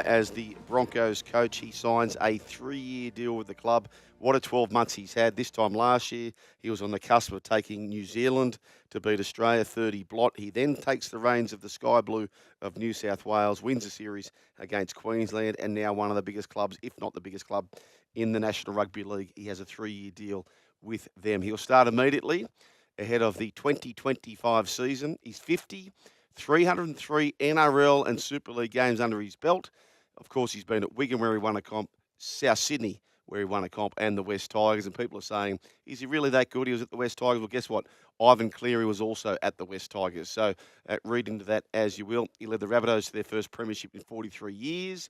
as the Broncos coach. He signs a 3-year deal with the club. What a 12 months he's had. This time last year, he was on the cusp of taking New Zealand to beat Australia 30 blot. He then takes the reins of the Sky Blue of New South Wales, wins a series against Queensland, and now one of the biggest clubs, if not the biggest club, in the National Rugby League. He has a 3-year deal with them. He'll start immediately ahead of the 2025 season. He's 50, 303 NRL and Super League games under his belt. Of course, he's been at Wigan where he won a comp, South Sydney where he won a comp, and the West Tigers. And people are saying, is he really that good? He was at the West Tigers. Well, guess what? Ivan Cleary was also at the West Tigers. So read into that as you will. He led the Rabbitohs to their first premiership in 43 years.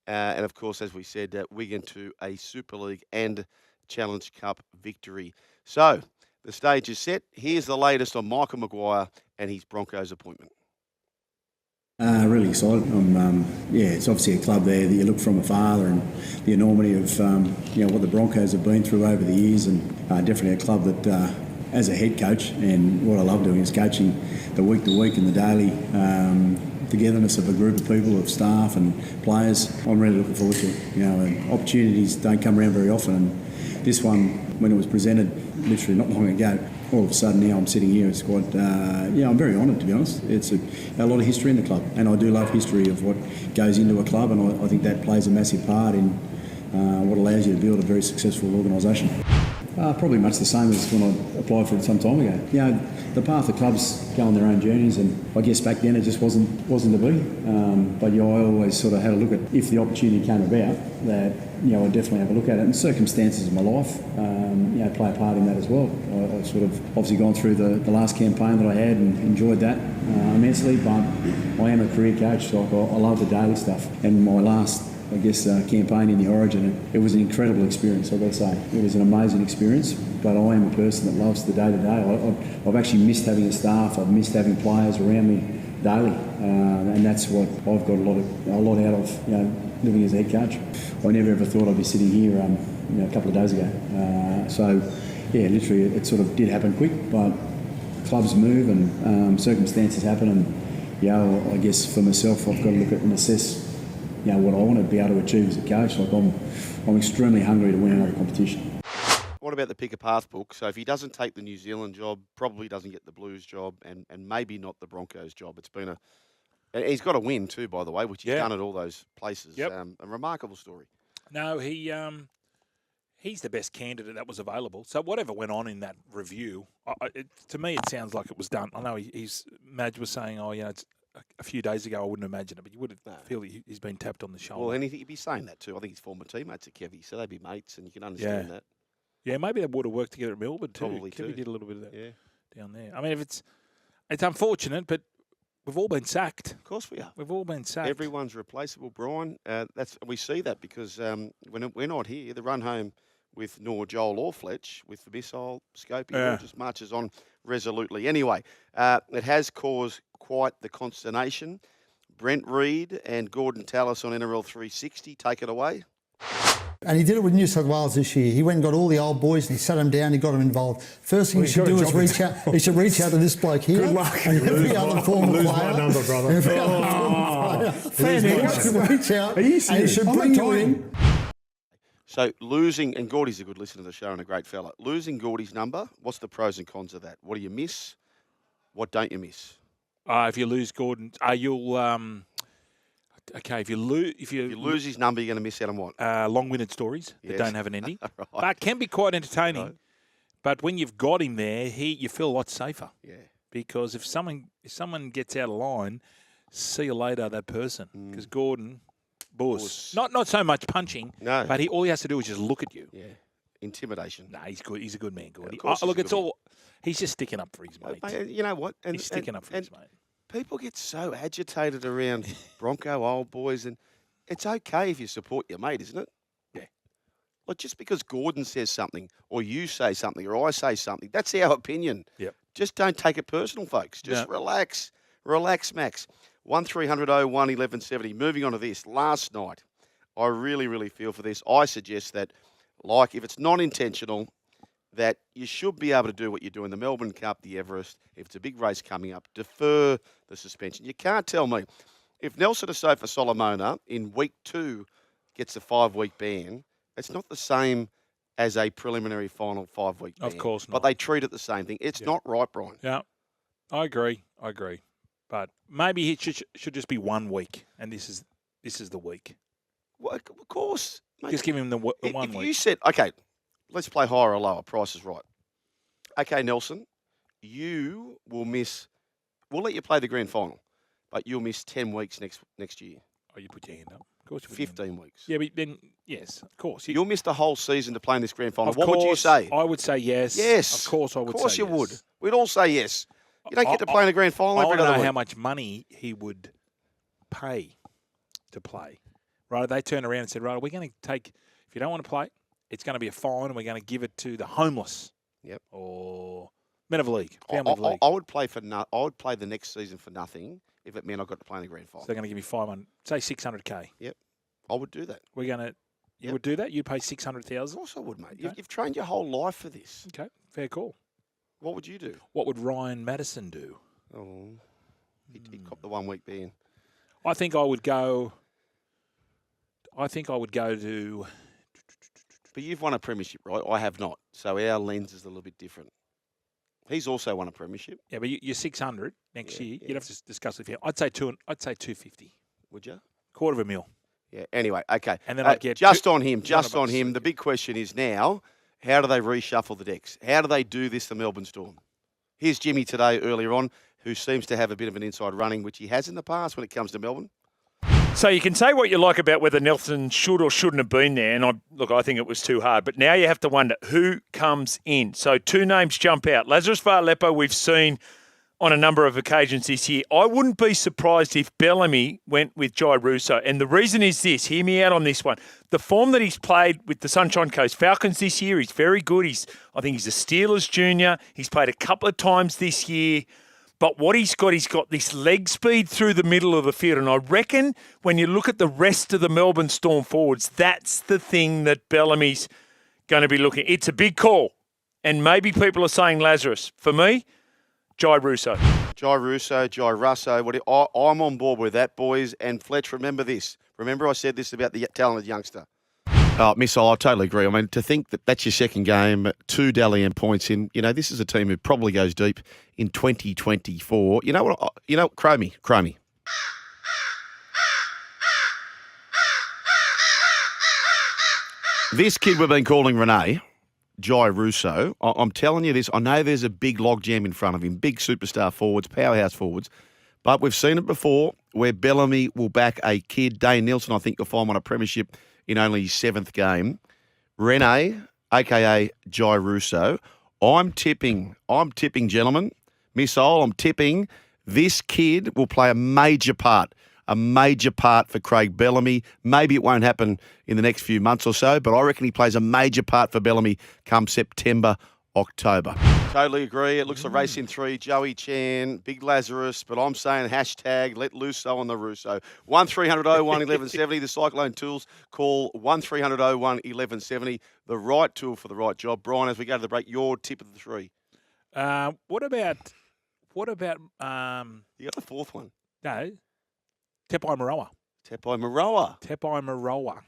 And, of course, as we said, Wigan to a Super League and Challenge Cup victory. So the stage is set. Here's the latest on Michael Maguire and his Broncos appointment. Really excited. It's obviously a club there that you look from afar, and the enormity of what the Broncos have been through over the years, and definitely a club that, as a head coach, and what I love doing is coaching the week to week and the daily togetherness of a group of people, of staff and players. I'm really looking forward to it. And opportunities don't come around very often, and this one, when it was presented literally not long ago, all of a sudden now I'm sitting here. It's quite, I'm very honoured, to be honest. It's a lot of history in the club, and I do love history of what goes into a club, and I think that plays a massive part in what allows you to build a very successful organisation. Probably much the same as when I applied for it some time ago. The path of clubs go on their own journeys, and I guess back then it just wasn't to be. But I always sort of had a look at, if the opportunity came about, that I'd definitely have a look at it. And circumstances of my life, play a part in that as well. I've sort of obviously gone through the last campaign that I had and enjoyed that immensely. But I am a career coach, so I love the daily stuff. And my last, campaign in the Origin, it was an incredible experience, I've got to say. It was an amazing experience, but I am a person that loves the day-to-day. I've actually missed having a staff, I've missed having players around me daily, and that's what I've got a lot out of, living as a head coach. I never ever thought I'd be sitting here a couple of days ago. Literally it sort of did happen quick, but clubs move and circumstances happen, and I guess for myself I've got to look at and assess what I want to be able to achieve as a coach. I'm extremely hungry to win another competition. What about the pick a path book? So if he doesn't take the New Zealand job, probably doesn't get the Blues job, and maybe not the Broncos job. It's been he's got a win too, by the way, which he's done at all those places. Yep. A remarkable story. No, he's the best candidate that was available. So whatever went on in that review, to me it sounds like it was done. I know Madge was saying, it's a few days ago, I wouldn't imagine it, but you would feel he's been tapped on the shoulder. Well, and he'd be saying that too. I think he's former teammates at Kevy, so they'd be mates, and you can understand that. Yeah, maybe they would have worked together at Melbourne too. Probably Kevy too. did a little bit of that down there. I mean, if it's unfortunate, but we've all been sacked. Of course we are. We've all been sacked. Everyone's replaceable, Brian. We see that because when we're not here, the run home with nor Joel or Fletch with the missile scoping just marches on resolutely. Anyway, it has caused quite the consternation. Brent Reid and Gorden Tallis on NRL 360. Take it away. And he did it with New South Wales this year. He went and got all the old boys and he sat them down, he got them involved. First thing he should do is reach out. He should reach out to this bloke here. Good luck. And every other former player. Lose my number, brother. Every other former player. He should reach out and he should bring you in. So losing, and Gordy's a good listener to the show and a great fella. Losing Gordy's number, what's the pros and cons of that? What do you miss? What don't you miss? If you lose Gordon, you'll okay. If you lose his number, you're going to miss out on what? Long-winded stories that don't have an ending, right. but can be quite entertaining. Right. But when you've got him there, you feel a lot safer. Yeah. Because if someone gets out of line, see you later, that person. Because Gordon, Buss. Not so much punching. No. But all he has to do is just look at you. Yeah. Intimidation. No, he's good. He's a good man, Gordon. Yeah, He's just sticking up for his mate. Mate, you know what? He's sticking up for his mate. People get so agitated around Bronco old boys, and it's okay if you support your mate, isn't it? Yeah. Like just because Gordon says something, or you say something, or I say something, that's our opinion. Yep. Just don't take it personal, folks. Just relax. Relax, Max. 1300 01 1170. Moving on to this. Last night, I really, really feel for this. I suggest that, like, if it's not intentional, that you should be able to do what you do in the Melbourne Cup, the Everest. If it's a big race coming up, defer the suspension. You can't tell me If Nelson Asofa-Solomona in week 2 gets a 5-week ban, it's not the same as a preliminary final 5-week ban. Of course not. But they treat it the same thing. It's not right, Brian. Yeah, I agree. But maybe it should just be 1 week, and this is the week. Well, of course. Mate. Just give him the 1 week. If you said, okay, let's play higher or lower, price is right. Okay, Nelson, you will miss, we'll let you play the grand final, but you'll miss 10 weeks next year. Oh, you put your hand up. Of course you put your hand up. 15 weeks. Yeah, but then, yes, of course. You'll miss the whole season to play in this grand final. Of What course, would you say? I would say yes. Yes. Of course I would say yes. Of course you would. We'd all say yes. You don't get to play in a grand final I every want to other know week. how much money he would pay to play. Right? They turned around and said, right, we're going to take, if you don't want to play, it's going to be a fine and we're going to give it to the homeless. Yep. Or men of league, family of league. I would play I would play the next season for nothing if it meant I got to play in the grand final. So they're going to give you 500, say 600K. Yep. I would do that. You would do that? You'd pay 600,000? Of course I would, mate. Okay. You've trained your whole life for this. Okay, fair call. What would you do? What would Ryan Madison do? Oh, he'd cop the 1 week ban. I think I would go to... But you've won a premiership, right? I have not. So our lens is a little bit different. He's also won a premiership. Yeah, but you're 600 next year. Yeah. You'd have to discuss with him. I'd say 250. Would you? $250,000. Yeah. Anyway, okay. And then I'd get just on him. $200. The big question is now, how do they reshuffle the decks? How do they do this, the Melbourne Storm? Here's Jimmy today earlier on, who seems to have a bit of an inside running, which he has in the past when it comes to Melbourne. So you can say what you like about whether Nelson should or shouldn't have been there, and I think it was too hard. But now you have to wonder who comes in. So 2 names jump out. Lazarus Varlepo we've seen on a number of occasions this year. I wouldn't be surprised if Bellamy went with Jai Russo. And the reason is this, hear me out on this one. The form that he's played with the Sunshine Coast Falcons this year, he's very good. I think he's a Steelers junior. He's played a couple of times this year. But what he's got this leg speed through the middle of the field. And I reckon when you look at the rest of the Melbourne Storm forwards, that's the thing that Bellamy's going to be looking. It's a big call. And maybe people are saying Lazarus. For me, Jai Russo. Jai Russo, Jai Russo. I'm on board with that, boys. And Fletch, remember this. Remember I said this about the talented youngster. Missile, I totally agree. I mean, to think that that's your second game, 2 Dally M points in, this is a team who probably goes deep in 2024. You know what? Cromie. This kid we've been calling Renee, Jai Russo, I'm telling you this, I know there's a big logjam in front of him, big superstar forwards, powerhouse forwards, but we've seen it before where Bellamy will back a kid. Dane Nielsen, I think you'll find, won a premiership in only his 7th game. Renee, a.k.a. Jai Russo, I'm tipping, gentlemen, Missile, I'm tipping this kid will play a major part for Craig Bellamy. Maybe it won't happen in the next few months or so, but I reckon he plays a major part for Bellamy come September, October. Totally agree. It looks like race in 3. Joey Chan, Big Lazarus, but I'm saying hashtag let Lusso on the Russo. 1300 01 1170. The Cyclone Tools call 1300 01 1170. The right tool for the right job. Brian, as we go to the break, your tip of the 3. What about You got the 4th one. no? Tepai Maroa.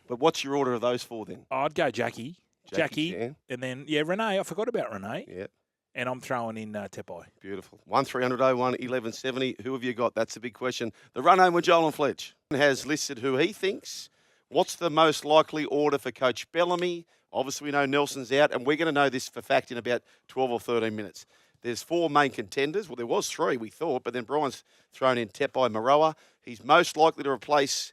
But what's your order of those 4 then? I'd go Jackie, Chan. and then Renee. I forgot about Renee. Yeah. And I'm throwing in Tepai. Beautiful. 1300 01 1170. Who have you got? That's the big question. The run home with Joel and Fletch has listed who he thinks. What's the most likely order for Coach Bellamy? Obviously, we know Nelson's out, and we're going to know this for fact in about 12 or 13 minutes. There's 4 main contenders. Well, there was 3, we thought, but then Brian's thrown in Tepai Maroa. He's most likely to replace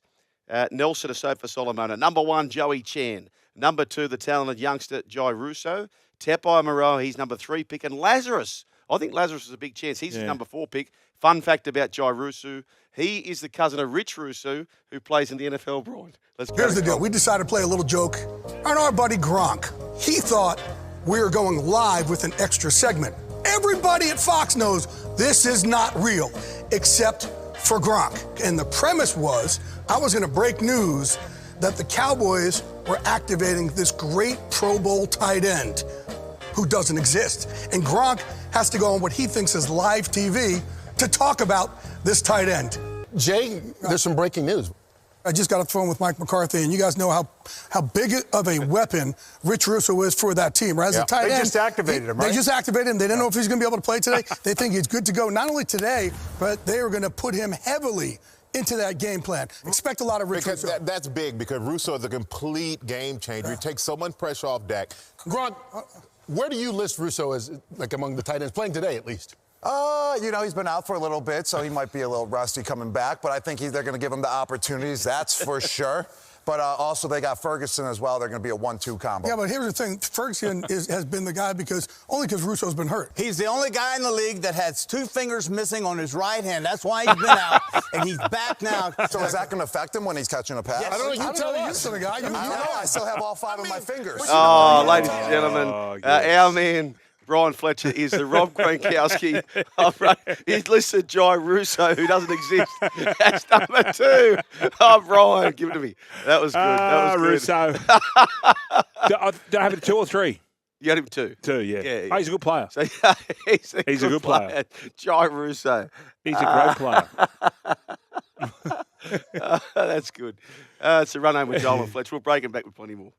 Nelson Asofa-Solomona. Number 1, Joey Chan. Number 2, the talented youngster, Jai Russo. Tepai Maroa, he's number 3 pick. And Lazarus, I think Lazarus is a big chance. He's the number 4 pick. Fun fact about Jai Russo, he is the cousin of Rich Russo, who plays in the NFL, Brian. Let's go. Here's the deal. We decided to play a little joke on our buddy Gronk. He thought we were going live with an extra segment. Everybody at Fox knows this is not real, except for Gronk. And the premise was I was going to break news that the Cowboys were activating this great Pro Bowl tight end who doesn't exist. And Gronk has to go on what he thinks is live TV to talk about this tight end. Jay, there's some breaking news. I just got off the phone with Mike McCarthy, and you guys know how big of a weapon Rich Russo is for that team. Right? As a tight end, they just activated him, right? They just activated him. They didn't know if he's going to be able to play today. They think he's good to go, not only today, but they are going to put him heavily into that game plan. Expect a lot of Rich Russo. That's big because Russo is a complete game changer. He takes so much pressure off Dak. Gronk, where do you list Russo as, like, among the tight ends, playing today at least? He's been out for a little bit, so he might be a little rusty coming back, but I think they're going to give him the opportunities, that's for sure. But also they got Ferguson as well. They're going to be a 1-2 combo. Yeah, but here's the thing. Ferguson has been the guy because Russo's been hurt. He's the only guy in the league that has 2 fingers missing on his right hand. That's why he's been out, and he's back now. So is that going to affect him when he's catching a pass? Yes. I don't know. You tell us. You're the guy. I don't know. I still have all 5 of my fingers. Oh, ladies and gentlemen, our man Brian Fletcher is the Rob Gronkowski. He's listed Jai Russo, who doesn't exist, as number 2. Oh, Brian, give it to me. That was good. That was good. Russo. Do I have it 2 or 3? You had him 2. 2, yeah. Yeah. Oh, he's a good player. So, he's a good player. Jai Russo. He's a great player. That's good. It's a run home with Joel and Fletch. We'll break him back with plenty more.